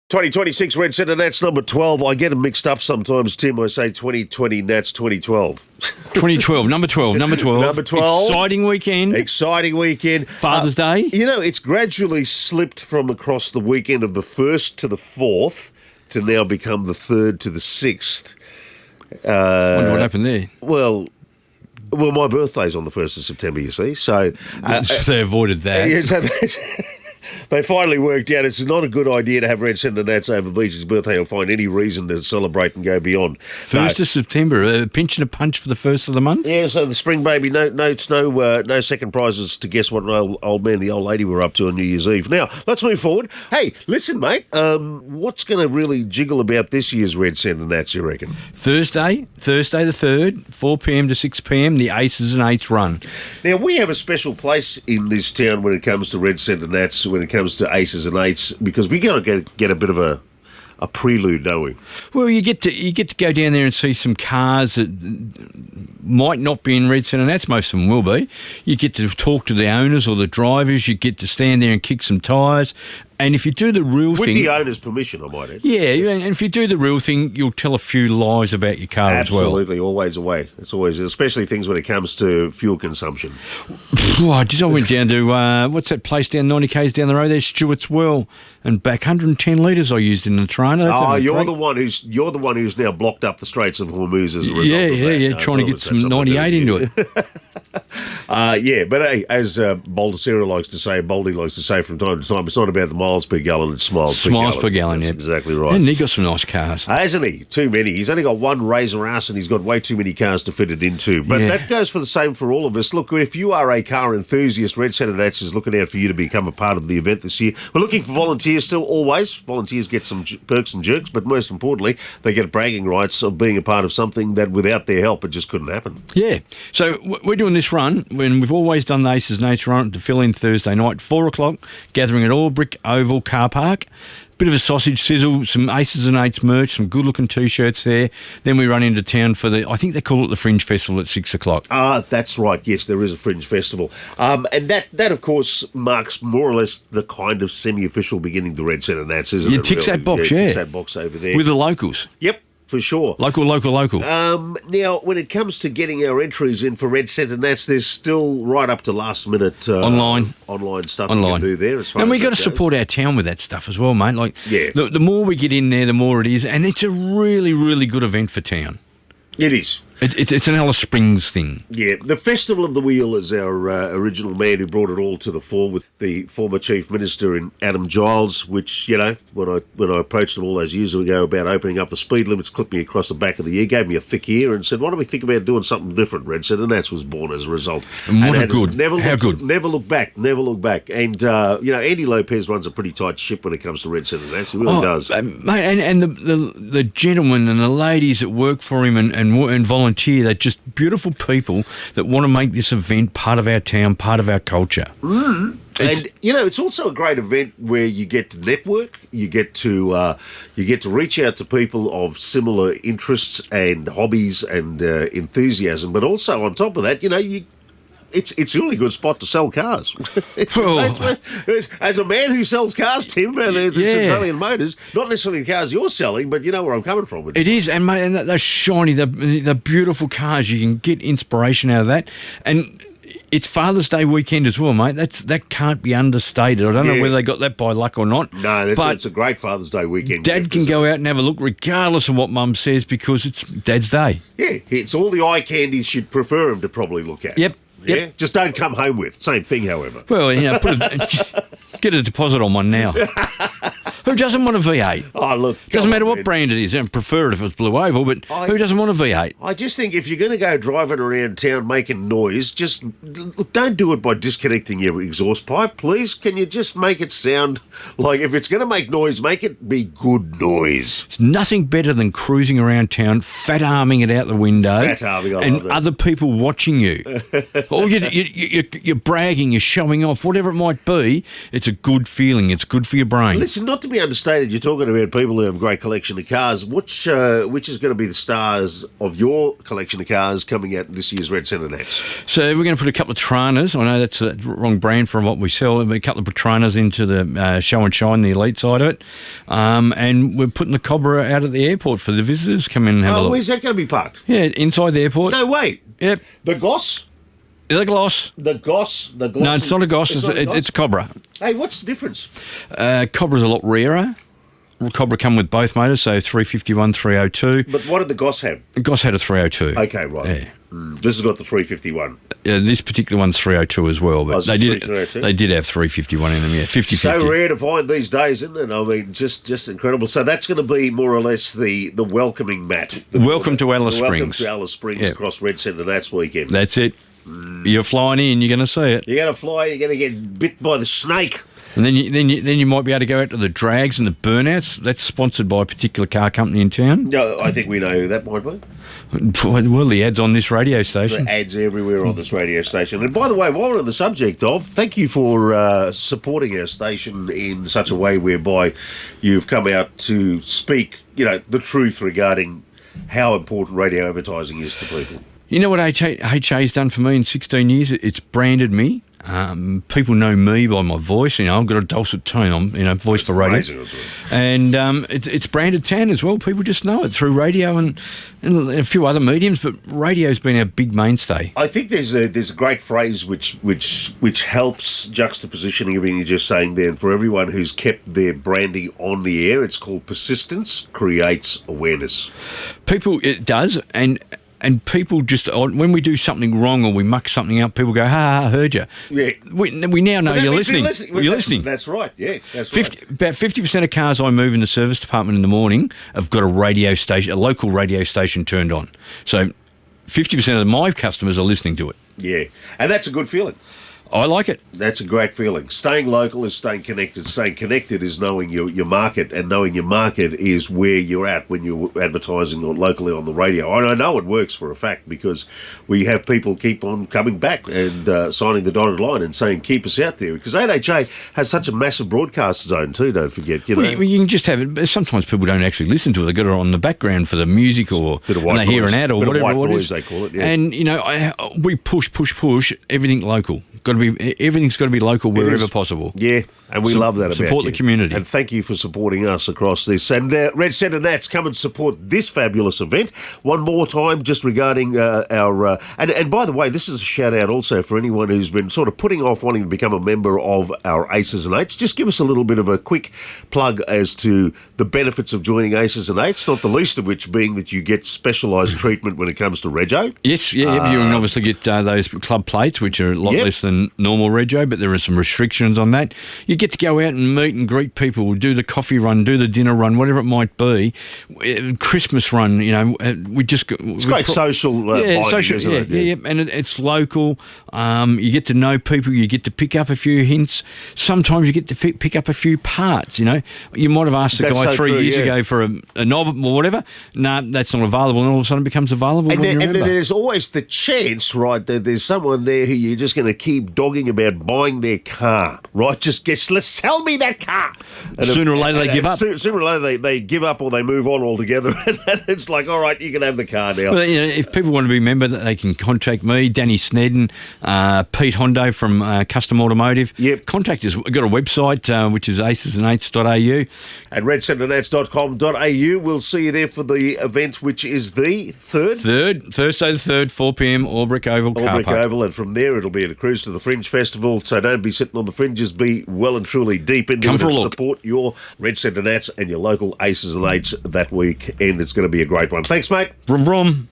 2026 Red Centre Nats number 12. I get them mixed up sometimes, Tim. I say 2020 Nats 2012. 2012, number 12. Number 12. Exciting weekend. Exciting weekend. Father's Day. You know, it's gradually slipped from across the weekend of the 1st to the 4th to now become the 3rd to the 6th. Wonder what happened there. Well, my birthday's on the 1st of September, you see. So they avoided that. Yeah, so they finally worked out it's not a good idea to have Red Centre Nats over Beach's birthday or find any reason to celebrate and go beyond. 1st of September, a pinch and a punch for the first of the month? Yeah, so the spring baby, no second prizes to guess what old man and the old lady were up to on New Year's Eve. Now, let's move forward. Hey, listen, mate, what's going to really jiggle about this year's Red Centre Nats, you reckon? Thursday the 3rd, 4pm to 6pm, the Aces and Eights run. Now, we have a special place in this town when it comes to Red Centre Nats, when it comes to Aces and Eights, because we got to get a bit of a prelude, don't we? Well, you get to go down there and see some cars that might not be in Red Centre Nats. Most of them will be. You get to talk to the owners or the drivers. You get to stand there and kick some tyres. And if you do the real thing... With the owner's permission, I might add. Yeah, and if you do the real thing, you'll tell a few lies about your car as well. Absolutely, always a way. It's always, especially things when it comes to fuel consumption. I went down to, what's that place down 90 k's down the road there? Stewart's Well, and back 110 litres I used in the Toronto. You're the one who's now blocked up the Straits of Hormuz as a result of that. Yeah, trying to get some 98 into it. But hey, as Baldy likes to say from time to time, it's not about the miles per gallon, it's miles per gallon. That's exactly right. And he got some nice cars. Hasn't he? Too many. He's only got one Razor ass and he's got way too many cars to fit it into. But that goes for the same for all of us. Look, if you are a car enthusiast, Red Centre Nats is looking out for you to become a part of the event this year. We're looking for volunteers still, always. Volunteers get some perks and jerks, but most importantly, they get bragging rights of being a part of something that without their help, it just couldn't happen. Yeah. So we're doing this run when we've always done the Aces and Eights run to fill in Thursday night, 4 o'clock, gathering at All Brick Oval Car Park. Bit of a sausage sizzle, some Aces and Eights merch, some good-looking T-shirts there. Then we run into town for I think they call it the Fringe Festival at 6 o'clock. That's right. Yes, there is a Fringe Festival. And that, of course, marks more or less the kind of semi-official beginning to Red Centre Nats, isn't it? Ticks that box, Ticks that box over there. With the locals. Yep. For sure. Local. Now, when it comes to getting our entries in for Red Centre Nats, there's still right up to last minute online stuff you can do there. And we got to support our town with that stuff as well, mate. Like, the more we get in there, the more it is, and it's a really, really good event for town. It is. It's an Alice Springs thing. Yeah, the Festival of the Wheel is our original man who brought it all to the fore with the former Chief Minister in Adam Giles, which, you know, when I approached him all those years ago about opening up the speed limits, clipped me across the back of the ear, gave me a thick ear and said, why don't we think about doing something different, Red Centre Nats was born as a result. And what a good. Never look back. And, Andy Lopez runs a pretty tight ship when it comes to Red Centre Nats. He really does. Mate, and the gentlemen and the ladies that work for him and volunteer, they're just beautiful people that want to make this event part of our town, part of our culture. And, it's also a great event where you get to network, you get to reach out to people of similar interests and hobbies and enthusiasm, but also on top of that, it's a really good spot to sell cars. As a man who sells cars, Tim, Australian Motors, not necessarily the cars you're selling, but you know where I'm coming from with it. It is, and mate, and those shiny, the beautiful cars, you can get inspiration out of that. And it's Father's Day weekend as well, mate. That can't be understated. I don't know whether they got that by luck or not. No, it's a great Father's Day weekend. Dad can go out and have a look regardless of what Mum says because it's Dad's Day. Yeah, it's all the eye candies you'd prefer him to probably look at. Yep. Yeah, just don't come home with. Same thing, however. Well, get a deposit on one now. Who doesn't want a V8? Oh, look. Doesn't matter what brand it is. I prefer it if it's Blue Oval, but who doesn't want a V8? I just think if you're going to go driving around town making noise, just don't do it by disconnecting your exhaust pipe, please. Can you just make it sound like if it's going to make noise, make it be good noise? It's nothing better than cruising around town, fat-arming it out the window. Fat-arming, I love that. Other people watching you. Or you're bragging, you're showing off, whatever it might be. It's a good feeling. It's good for your brain. Listen, not to be me understand it. You're talking about people who have a great collection of cars. Which is going to be the stars of your collection of cars coming out this year's Red CentreNATS? So we're going to put a couple of Tranas. I know that's the wrong brand for what we sell. A couple of Tranas into the show and shine, the elite side of it. And we're putting the Cobra out at the airport for the visitors. Come in and have a look. Where's that going to be parked? Yeah, inside the airport. No, wait. Yep. The Goss? The Gloss. The Goss? The Gloss? No, it's not a Goss. It's a Cobra. Hey, what's the difference? Cobra's a lot rarer. Cobra come with both motors, so 351, 302. But what did the Goss have? The Goss had a 302. Okay, right. Yeah. This has got the 351. This particular one's 302 as well, but they did 302? they did have 351 in them, yeah, 50-50. So rare to find these days, isn't it? I mean, just incredible. So that's going to be more or less the welcoming mat. Welcome to Alice Springs. Welcome to Alice Springs Yeah. across Red CentreNATS weekend. That's it. You're flying in, you're going to see it. You're going to fly, you're going to get bit by the snake. And then you might be able to go out to the drags and the burnouts. That's sponsored by a particular car company in town. No, I think we know who that might be. Well, the ad's on this radio station. The ads everywhere on this radio station. And by the way, while we're on the subject of, thank you for supporting our station in such a way whereby you've come out to speak, the truth regarding how important radio advertising is to people. You know what HA's done for me in 16 years? It's branded me. People know me by my voice. I've got a dulcet tone. Voice for radio. Amazing as well. And it's branded Tan as well. People just know it through radio and a few other mediums, but radio's been our big mainstay. I think there's a great phrase which helps juxtapositioning everything you're just saying there. And for everyone who's kept their branding on the air, it's called persistence creates awareness. It does, and people just, when we do something wrong or we muck something up, people go, ha, heard you. Yeah. We now know you're listening. You're listening. That's right, yeah. That's right. About 50% of cars I move in the service department in the morning have got a local radio station turned on. So 50% of my customers are listening to it. Yeah, and that's a good feeling. I like it. That's a great feeling. Staying local is staying connected. Staying connected is knowing your market, and knowing your market is where you're at when you're advertising locally on the radio. And I know it works for a fact because we have people keep on coming back and signing the dotted line and saying, keep us out there. Because 8HA has such a massive broadcast zone too, don't forget. Well, you can just have it. Sometimes people don't actually listen to it. They got it on the background for the music or they hear an ad or whatever it is. They call it, yeah. And, we push everything local. Everything's got to be local wherever possible. Yeah, and we love that about support you. The community. And thank you for supporting us across this. And Red CentreNATS, come and support this fabulous event. One more time, just regarding our... And by the way, this is a shout-out also for anyone who's been sort of putting off wanting to become a member of our Aces and Eights. Just give us a little bit of a quick plug as to the benefits of joining Aces and Eights, not the least of which being that you get specialised treatment when it comes to rego. Yes, you can obviously get those club plates, which are a lot less than normal rego, but there are some restrictions on that. You get to go out and meet and greet people, do the coffee run, do the dinner run, whatever it might be. Christmas run, we just... It's great social bonding, isn't it? Yeah, and it's local. You get to know people, you get to pick up a few hints. Sometimes you get to pick up a few parts, You might have asked a guy 3 years ago for a knob or whatever. No, that's not available, and all of a sudden it becomes available. And then there's always the chance, right, that there's someone there who you're just going to keep dogging about buying their car, right? Let's sell me that car. And sooner or later they give up. Sooner or later they give up or they move on altogether. And it's like, all right, you can have the car now. Well, if people want to be a member, they can contact me, Danny Snedden, Pete Hondo from Custom Automotive. Yep. Contact us. We've got a website, which is acesandeights.au. And redcentrenats.com.au. We'll see you there for the event, which is the 3rd? Thursday the 3rd, 4 p.m, Albrick Oval Car Park. Oval, and from there it'll be a cruise to the Fringe Festival, so don't be sitting on the fringes, be well and truly deep into it and support your Red CentreNATS and your local Aces and Eights that weekend. It's going to be a great one. Thanks, mate. Vroom, vroom.